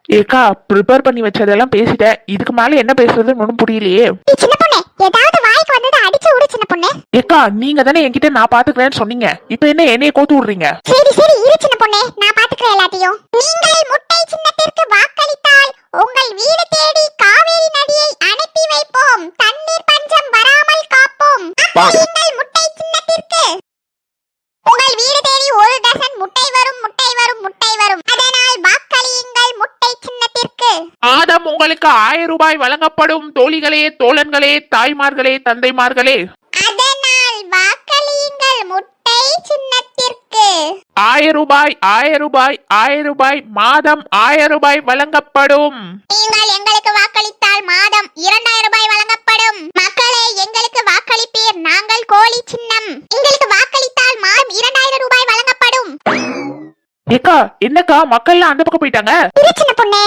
ஏக்கா, ப்ரிப்பேர் பண்ணி வச்சதெல்லாம் பேசிட்டேன். இதுக்கு மேல என்ன பேசுறதுன்னு ஒன்றும் புரியலையே. சின்ன பொண்ணு, ஏதாவது வாய்க்கு வந்ததை அடிச்சு விடு சின்ன பொண்ணு. ஏக்கா, நீங்க தானே என்கிட்ட நான் பாத்துக்கிறேன்னு சொன்னீங்க. இப்ப என்ன என்னைய கோத்து விடுறீங்க? சரி சரி இரு சின்ன பொண்ணு, நான் பாத்துக்கிறேன் எல்லாத்தையும். நீங்கள் முட்டை சின்னத்திற்கு வாக்களித்தால் உங்கள் வீடு தேடி காவேரி நதியை அனுப்பி வைப்போம். தண்ணீர் பஞ்சம் வராமல் காப்போம். நீங்கள் முட்டை சின்னத்திற்கு உங்கள் வீடு தேடி ஒரு டசன் முட்டை வரும், முட்டை வரும், முட்டை வரும். அதனால் வாக்களியுங்கள் முட்டை சின்னத்திற்கு. மாதம் உங்களுக்கு 1000 ரூபாய் வழங்கப்படும். தோழிகளே, தோழன்களே, தாய்மார்களே, தந்தைமார்களே, அதனால் வாக்களியுங்கள் முட்டை சின்னத்திற்கு. 1000 ரூபாய், 1000 ரூபாய், 1000 ரூபாய், மாதம் 1000 ரூபாய் வழங்கப்படும். நீங்கள் எங்களுக்கு வாக்களித்தால் மாதம் 2000 ரூபாய் வழங்கப்படும். மக்களே, எங்களுக்கு வாக்களிப்பீர். நாங்கள் கோழி சின்னம். எங்களுக்கு வாக்களித்தால் மாதம் 2000 ரூபாய் வழங்கப்படும். ஏக்கா, என்னக்கா மக்கள்லாம் அந்த பக்கம் போயிட்டாங்க? இரு சின்ன பொண்ணே,